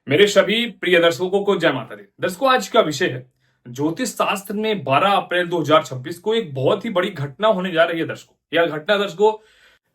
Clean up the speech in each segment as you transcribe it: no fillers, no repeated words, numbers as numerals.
मेरे सभी प्रिय दर्शकों को जय माता दी। दर्शकों, आज का विषय है ज्योतिष शास्त्र में 12 अप्रैल 2026 को एक बहुत ही बड़ी घटना होने जा रही है। दर्शकों, यह घटना दर्शकों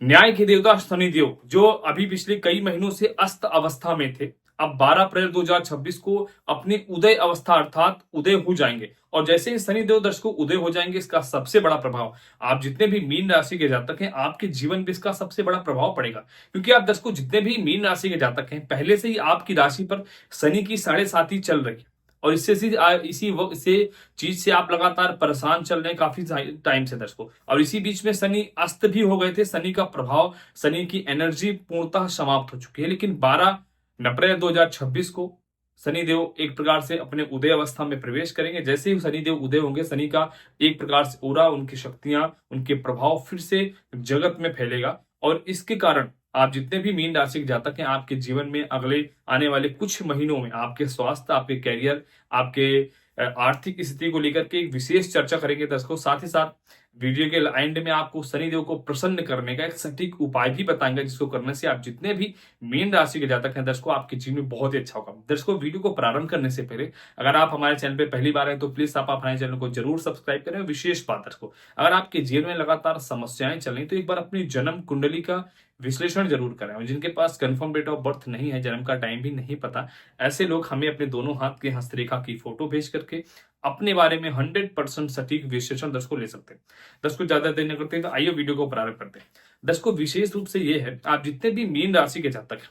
न्याय के देवता शनिदेव, जो अभी पिछले कई महीनों से अस्त अवस्था में थे, अब 12 अप्रैल 2026 को अपनी उदय अवस्था अर्थात उदय हो जाएंगे। और जैसे ही शनिदेव दर्शकों उदय हो जाएंगे, इसका सबसे बड़ा प्रभाव आप जितने भी मीन राशि के जातक हैं, आपके जीवन पे इसका सबसे बड़ा प्रभाव पड़ेगा। क्योंकि आप दर्शकों जितने भी मीन राशि के जातक हैं, पहले से ही आपकी राशि पर शनि की 7.5 चल रही है। और इसी चीज से आप लगातार परेशान चल रहे हैं काफी टाइम से दर्शकों। और इसी बीच में शनि अस्त भी हो गए थे। शनि का प्रभाव, शनि की एनर्जी पूर्णतः समाप्त हो चुकी है। लेकिन 12 अप्रैल 2026 को शनिदेव एक प्रकार से अपने उदय अवस्था में प्रवेश करेंगे। जैसे ही शनिदेव उदय होंगे, शनि का एक प्रकार से ओरा, उनकी शक्तियां, उनके प्रभाव फिर से जगत में फैलेगा। और इसके कारण आप जितने भी मीन राशि के जातक हैं, आपके जीवन में अगले आने वाले कुछ महीनों में आपके स्वास्थ्य, आपके कैरियर, आपके आर्थिक स्थिति को लेकर के एक विशेष चर्चा करेंगे दर्शकों। साथ ही साथ वीडियो के एंड में आपको शनिदेव को प्रसन्न करने का एक सटीक उपाय भी बताएंगे, जिसको करने से आप जितने भी मीन राशि के जातक हैं दर्शकों, आपके जीवन में बहुत ही अच्छा होगा। दर्शकों, वीडियो को प्रारंभ करने से पहले अगर आप हमारे चैनल पे पहली बार हैं तो प्लीज आप हमारे चैनल को जरूर सब्सक्राइब करें। विशेष बात दर्शकों, अगर आपके जीवन में लगातार समस्याएं चल रही तो एक बार अपनी जन्म कुंडली का विश्लेषण जरूर करें। और जिनके पास कंफर्म डेट ऑफ बर्थ नहीं है, जन्म का टाइम भी नहीं पता, ऐसे लोग हमें अपने दोनों हाथ के हस्तरेखा की फोटो भेज करके अपने बारे में 100% सटीक विश्लेषण दर्शकों ले सकते हैं। दर्शकों, ज्यादा देर नहीं करते तो आइए वीडियो को प्रारंभ करते हैं। दर्शकों, विशेष रूप से ये है, आप जितने भी मीन राशि के जातक हैं,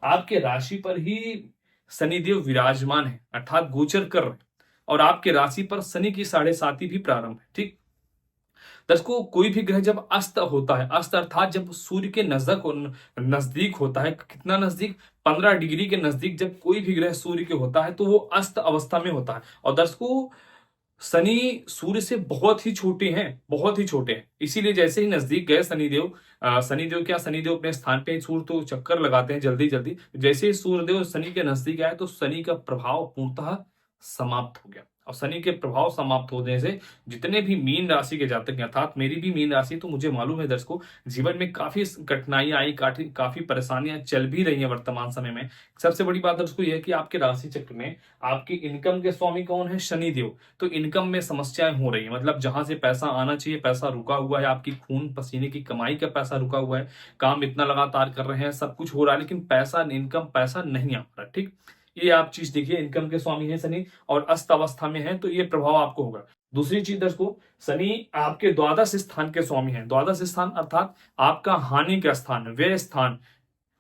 आपके राशि पर ही शनिदेव विराजमान है, अर्थात गोचर कर रहे हैं। और आपके राशि पर शनि की 7.5 भी प्रारंभ है। ठीक दर्शकों, कोई भी ग्रह जब अस्त होता है, अस्त अर्थात जब सूर्य के नजदीक होता है, कितना नजदीक, 15 डिग्री के नजदीक जब कोई भी ग्रह सूर्य के होता है तो वो अस्त अवस्था में होता है। और दर्शकों, शनि सूर्य से बहुत ही छोटे हैं, बहुत ही छोटे हैं। इसीलिए जैसे ही नजदीक गए शनिदेव, शनिदेव अपने स्थान पे, सूर्य तो चक्कर लगाते हैं जल्दी जल्दी, जैसे ही सूर्यदेव शनि के नजदीक आए तो शनि का प्रभाव पूर्णतः समाप्त हो गया। और शनि के प्रभाव समाप्त होने से जितने भी मीन राशि के जातक हैं, अर्थात मेरी भी मीन राशि, तो मुझे मालूम है दर्शकों, जीवन में काफी कठिनाइयां आई, काफी परेशानियां चल भी रही हैं वर्तमान समय में। सबसे बड़ी बात दर्शकों यह है कि आपके राशि चक्र में आपकी इनकम के स्वामी कौन है? शनिदेव। तो इनकम में समस्याएं हो रही है, मतलब जहां से पैसा आना चाहिए पैसा रुका हुआ है, आपकी खून पसीने की कमाई का पैसा रुका हुआ है, काम इतना लगातार कर रहे हैं, सब कुछ हो रहा है, लेकिन पैसा, इनकम पैसा नहीं आ रहा। ठीक, ये आप चीज देखिए, इनकम के स्वामी है शनि और अस्त अवस्था में है, तो ये प्रभाव आपको होगा। दूसरी चीज दर्शकों, शनि आपके द्वादश स्थान के स्वामी है। द्वादश स्थान अर्थात आपका हानि का स्थान, व्यय स्थान।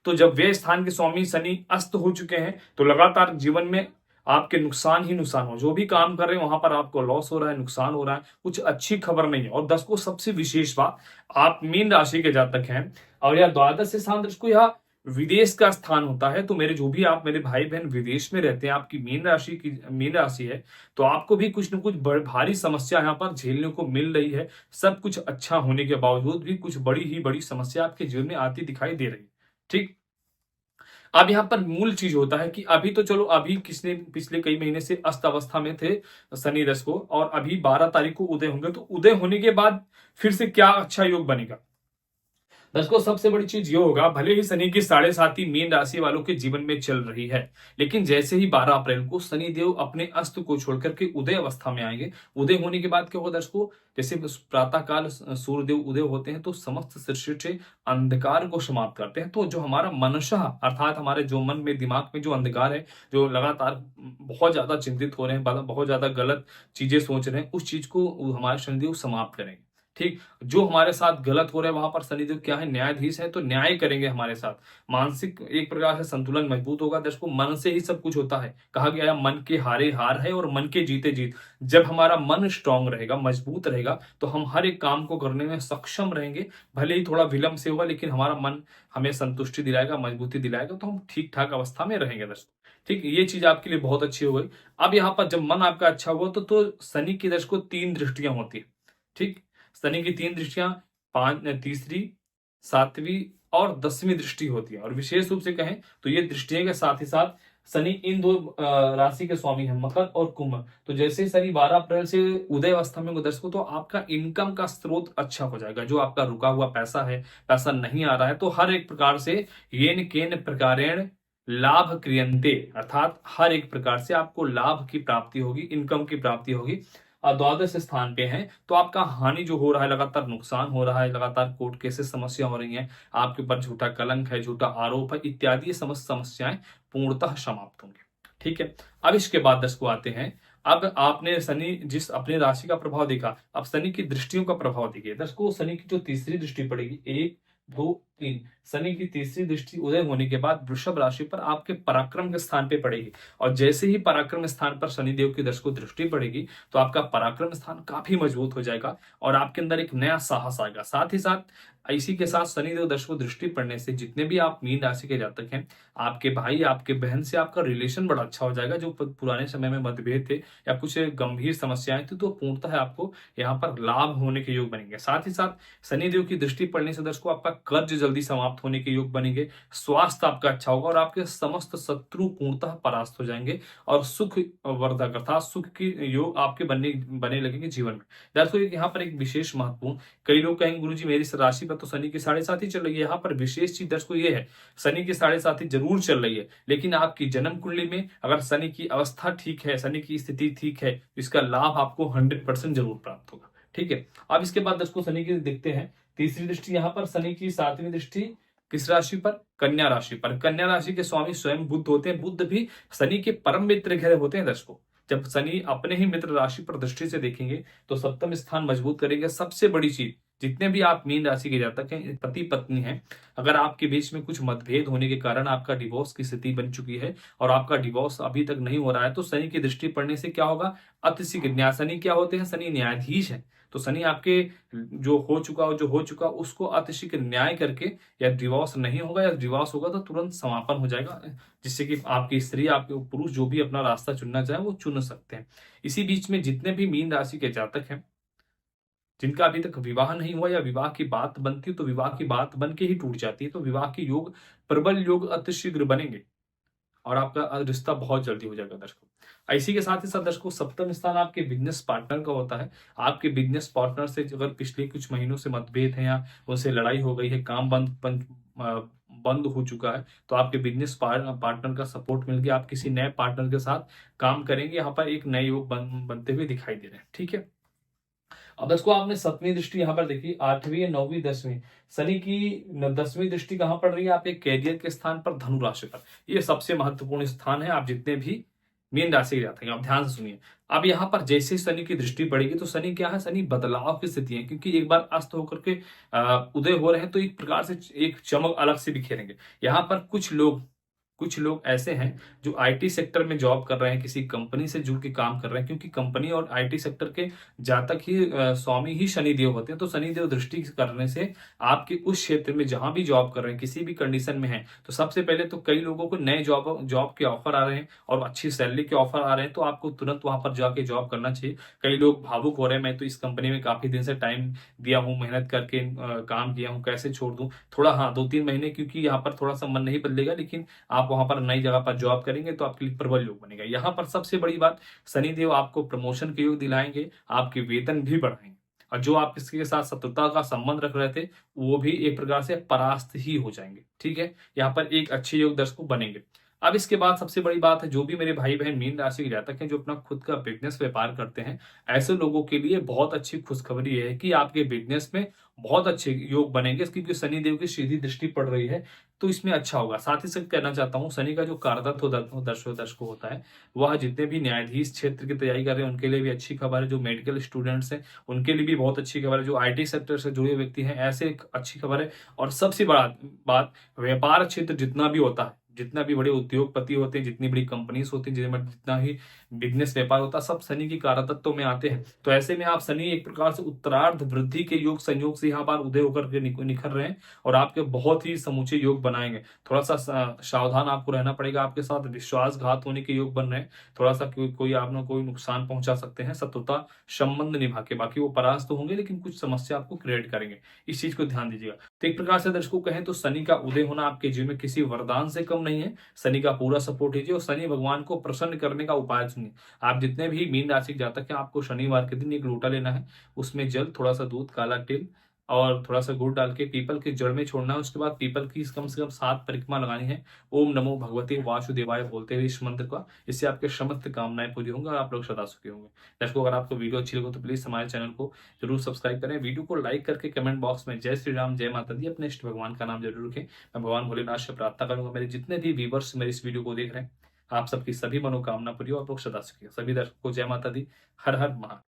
तो जब व्यय स्थान के स्वामी शनि अस्त हो चुके हैं तो लगातार जीवन में आपके नुकसान ही नुकसान हो, जो भी काम कर रहे हैं वहां पर आपको लॉस हो रहा है, नुकसान हो रहा है, कुछ अच्छी खबर नहीं है। और दर्शकों, सबसे विशेष बात, आप मीन राशि के जातक हैं और यह द्वादश स्थान दर्शकों यह विदेश का स्थान होता है। तो मेरे जो भी आप मेरे भाई बहन विदेश में रहते हैं, आपकी मीन राशि है, तो आपको भी कुछ न कुछ भारी समस्या यहाँ पर झेलने को मिल रही है। सब कुछ अच्छा होने के बावजूद भी कुछ बड़ी ही बड़ी समस्या आपके जीवन में आती दिखाई दे रही है। ठीक, अब यहाँ पर मूल चीज होता है कि अभी तो चलो, अभी किसने पिछले कई महीने से अस्त अवस्था में थे शनि दस को, और अभी 12 तारीख को उदय होंगे, तो उदय होने के बाद फिर से क्या अच्छा योग बनेगा। दर्शकों, सबसे बड़ी चीज ये होगा, भले ही शनि की 7.5 मीन राशि वालों के जीवन में चल रही है, लेकिन जैसे ही 12 अप्रैल को शनि देव अपने अस्त को छोड़कर के उदय अवस्था में आएंगे, उदय होने के बाद क्या होगा दर्शकों, जैसे प्रातः काल सूर्य देव उदय होते हैं तो समस्त सृष्टि से अंधकार को समाप्त करते हैं। तो जो हमारा मनसा अर्थात हमारे जो मन में, दिमाग में जो अंधकार है, जो लगातार बहुत ज्यादा चिंतित हो रहे हैं, बहुत ज्यादा गलत चीजें सोच रहे हैं, उस चीज को हमारे शनिदेव समाप्त करेंगे। ठीक, जो हमारे साथ गलत हो रहा है वहां पर शनिदेव क्या है? न्यायाधीश है, तो न्याय करेंगे हमारे साथ। मानसिक एक प्रकार से संतुलन मजबूत होगा। दर्शकों, मन से ही सब कुछ होता है, कहा गया है मन के हारे हार है और मन के जीते जीत। जब हमारा मन स्ट्रांग रहेगा, मजबूत रहेगा, तो हम हर एक काम को करने में सक्षम रहेंगे। भले ही थोड़ा विलंब से होगा, लेकिन हमारा मन हमें संतुष्टि दिलाएगा, मजबूती दिलाएगा, तो हम ठीक ठाक अवस्था में रहेंगे दर्शकों। ठीक, ये चीज आपके लिए बहुत अच्छी हो गई। अब यहाँ पर जब मन आपका अच्छा हुआ तो शनि की दर्शकों 3 दृष्टियां होती है। ठीक, शनि की 3 दृष्टियां, तीसरी, 7वीं और 10वीं दृष्टि होती है। और विशेष रूप से कहें तो ये दृष्टियों के साथ ही साथ शनि इन दो राशि के स्वामी हैं, मकर और कुंभ। तो जैसे शनि 12 अप्रैल से उदय अवस्था में दर्शकों, तो आपका इनकम का स्रोत अच्छा हो जाएगा। जो आपका रुका हुआ पैसा है, पैसा नहीं आ रहा है, तो हर एक प्रकार से येन केन प्रकारेण लाभ क्रियन्ते, अर्थात हर एक प्रकार से आपको लाभ की प्राप्ति होगी, इनकम की प्राप्ति होगी। और द्वादश स्थान पे है तो आपका हानि जो हो रहा है, लगातार नुकसान हो रहा है, लगातार कोर्ट केसेस समस्या हो रही है, आपके ऊपर झूठा कलंक है, झूठा आरोप है इत्यादि, ये समस्त समस्याएं पूर्णतः समाप्त होंगी। ठीक है। अब इसके बाद 10 को आते हैं। अब आपने शनि जिस अपने राशि का प्रभाव देखा, अब शनि की दृष्टियों का प्रभाव देखिए। 10 को शनि की जो तीसरी दृष्टि पड़ेगी, 1 2 3, शनि की तीसरी दृष्टि उदय होने के बाद वृषभ राशि पर आपके पराक्रम के स्थान पे पड़ेगी। और जैसे ही पराक्रम स्थान पर शनिदेव की 10 को दृष्टि पड़ेगी तो आपका पराक्रम स्थान काफी मजबूत हो जाएगा और आपके अंदर एक नया साहस आएगा। साथ ही साथ इसी के साथ शनिदेव 10 को दृष्टि पड़ने से जितने भी आप मीन राशि के जातक हैं, आपके भाई आपके बहन से आपका रिलेशन बड़ा अच्छा हो जाएगा। जो पुराने समय में मतभेद थे या कुछ गंभीर समस्याएं थी, तो पूर्णतः आपको यहाँ पर लाभ होने के योग बनेंगे। साथ ही साथ शनिदेव की दृष्टि पड़ने से दर्शकों आपका कर्ज जल्दी समाप्त होने के योग बनेंगे, स्वास्थ्य आपका अच्छा होगा और आपके समस्त शत्रु पूर्णतः परास्त हो जाएंगे और सुख वर्धक अर्थात सुख की योग आपके बने लगेंगे जीवन में। दर्शकों यहाँ पर एक विशेष महत्वपूर्ण, कई लोग कहेंगे गुरुजी मेरी राशि पर तो शनि की 7.5 चल रही है। यहाँ पर विशेष चीज दर्शकों ये है, शनि की 7.5 जरूर चल रही है, लेकिन आपकी जन्म कुंडली में अगर शनि की अवस्था ठीक है, शनि की स्थिति ठीक है, तो इसका लाभ आपको 100% जरूर प्राप्त होगा। ठीक है। अब इसके बाद दर्शकों शनि की देखते हैं तीसरी दृष्टि। यहाँ पर शनि की 7वीं दृष्टि किस राशि पर? कन्या राशि पर। कन्या राशि के स्वामी स्वयं बुध होते हैं। बुध भी शनि के परम मित्र ग्रह होते हैं दर्शकों। जब शनि अपने ही मित्र राशि पर दृष्टि से देखेंगे तो सप्तम स्थान मजबूत करेंगे। सबसे बड़ी चीज, जितने भी आप मीन राशि के जातक हैं, पति पत्नी हैं, अगर आपके बीच में कुछ मतभेद होने के कारण आपका डिवोर्स की स्थिति बन चुकी है और आपका डिवोर्स अभी तक नहीं हो रहा है, तो शनि की दृष्टि पड़ने से क्या होगा? अतिशीघ्र। शनि क्या होते हैं? शनि न्यायाधीश है। तो शनि आपके जो हो चुका उसको अतिशीघ्र न्याय करके, या डिवोर्स नहीं होगा या डिवोर्स होगा तो तुरंत समापन हो जाएगा, जिससे कि आपकी स्त्री आपके पुरुष जो भी अपना रास्ता चुनना चाहे वो चुन सकते हैं। इसी बीच में जितने भी मीन राशि के जातक हैं जिनका अभी तक विवाह नहीं हुआ या विवाह की बात बनती है तो विवाह की बात बन के ही टूट जाती है, तो विवाह के योग, प्रबल योग अतिशीघ्र बनेंगे और आपका रिश्ता बहुत जल्दी हो जाएगा दर्शकों। इसी के साथ ही साथ दर्शकों सप्तम स्थान आपके बिजनेस पार्टनर का होता है। आपके बिजनेस पार्टनर से अगर पिछले कुछ महीनों से मतभेद है या उनसे लड़ाई हो गई है, काम बंद हो चुका है, तो आपके बिजनेस पार्टनर का सपोर्ट मिल गया, आप किसी नए पार्टनर के साथ काम करेंगे। यहाँ पर एक नए योग बनते हुए दिखाई दे रहे हैं। ठीक है। अब इसको आपने 7वीं दृष्टि यहाँ पर देखी, 8वीं 9वीं 10वीं, शनि की 10वीं दृष्टि कहां पड़ रही है? आपके कैरियर के स्थान पर, धनु राशि पर। ये सबसे महत्वपूर्ण स्थान है। आप जितने भी मीन राशि के जाते हैं आप ध्यान से सुनिए। अब यहाँ पर जैसे शनि की दृष्टि पड़ेगी तो शनि क्या है? शनि बदलाव की स्थिति है, क्योंकि एक बार अस्त होकर के उदय हो रहे हैं तो एक प्रकार से एक चमक अलग से बिखेरेंगे। यहाँ पर कुछ लोग ऐसे हैं जो आईटी सेक्टर में जॉब कर रहे हैं, किसी कंपनी से जुड़ के काम कर रहे हैं, क्योंकि कंपनी और आईटी सेक्टर के जातक ही स्वामी ही शनिदेव होते हैं। तो शनिदेव दृष्टि करने से आपके उस क्षेत्र में जहां भी जॉब कर रहे हैं, किसी भी कंडीशन में है, तो सबसे पहले तो कई लोगों को नए जॉब के ऑफर आ रहे हैं और अच्छी सैलरी के ऑफर आ रहे हैं, तो आपको तुरंत वहां पर जाके जॉब करना चाहिए। कई लोग भावुक हो रहे हैं, मैं तो इस कंपनी में काफी दिन से टाइम दिया हूँ, मेहनत करके काम किया हूँ, कैसे छोड़ दूं? थोड़ा हाँ 2-3 महीने, क्योंकि यहाँ पर थोड़ा सा मन नहीं बदलेगा, लेकिन आप वहां पर नई जगह पर जॉब करेंगे तो आपके लिए प्रबल योग बनेगा। यहाँ पर सबसे बड़ी बात, शनिदेव आपको प्रमोशन के योग दिलाएंगे, आपके वेतन भी बढ़ाएंगे और जो आप किसके साथ शत्रुता का संबंध रख रहे थे वो भी एक प्रकार से परास्त ही हो जाएंगे। ठीक है। यहाँ पर एक अच्छे योग दर्शकों बनेंगे। अब इसके बाद सबसे बड़ी बात है, जो भी मेरे भाई बहन मीन राशि के जातक हैं जो अपना खुद का बिजनेस व्यापार करते हैं, ऐसे लोगों के लिए बहुत अच्छी खुशखबरी है कि आपके बिजनेस में बहुत अच्छे योग बनेंगे, क्योंकि शनिदेव की सीधी दृष्टि पड़ रही है तो इसमें अच्छा होगा। साथ ही साथ कहना चाहता हूँ, शनि का जो कारतत्व दर्शकों होता है, वह जितने भी न्यायाधीश क्षेत्र की तैयारी कर रहे हैं उनके लिए भी अच्छी खबर है। जो मेडिकल स्टूडेंट्स हैं उनके लिए भी बहुत अच्छी खबर है। जो आईटी सेक्टर से जुड़े व्यक्ति हैं ऐसे एक अच्छी खबर है। और सबसे बड़ा बात, व्यापार क्षेत्र जितना भी होता है, जितना भी बड़े उद्योगपति होते हैं, जितनी बड़ी कंपनीज होती हैं, जितना ही बिजनेस व्यापार होता है, सब शनि की कारतत्व में आते हैं। तो ऐसे में आप शनि एक प्रकार से उत्तरार्ध वृद्धि के योग संयोग से यहाँ पर उदय होकर के निखर रहे हैं और आपके बहुत ही समूचे योग बनाएंगे। थोड़ा सा सावधान आपको रहना पड़ेगा, आपके साथ विश्वासघात होने के योग बन रहे हैं, थोड़ा सा कोई आपने कोई नुकसान पहुंचा सकते हैं शत्रुता संबंध निभा के। बाकी वो परास्त तो होंगे लेकिन कुछ समस्या आपको क्रिएट करेंगे, इस चीज को ध्यान दीजिएगा। तो एक प्रकार से दर्शकों कहें तो शनि का उदय होना आपके जीवन में किसी वरदान से कम नहीं है। शनि का पूरा सपोर्ट लीजिए और शनि भगवान को प्रसन्न करने का उपाय चुनिए। आप जितने भी मीन राशि जातक हैं, आपको शनिवार के दिन एक लोटा लेना है, उसमें जल, थोड़ा सा दूध, काला तिल और थोड़ा सा गुड़ डाल के पीपल के जड़ में छोड़ना है। उसके बाद पीपल की कम से कम 7 परिक्रमा लगानी है। ओम नमो भगवते वासुदेवाय बोलते हुए इस मंत्र का, इससे आपके समस्त कामनाएं पूरी होंगी और आप लोग सदा सुखी होंगे। दर्शकों, अगर आपको वीडियो अच्छी लगे तो प्लीज हमारे चैनल को जरूर सब्सक्राइब करें। वीडियो को लाइक करके कमेंट बॉक्स में जय श्री राम, जय माता दी अपने इष्ट भगवान का नाम जरूर रखें। मैं भगवान भोलेनाथ से प्रार्थना करूंगा मेरे जितने भी व्यूवर्स मेरे इस वीडियो को देख रहे हैं, आप सबकी सभी मनोकामना पूरी हो, आप लोग सदा सुखी हो। सभी दर्शकों को जय माता दी। हर हर महादेव।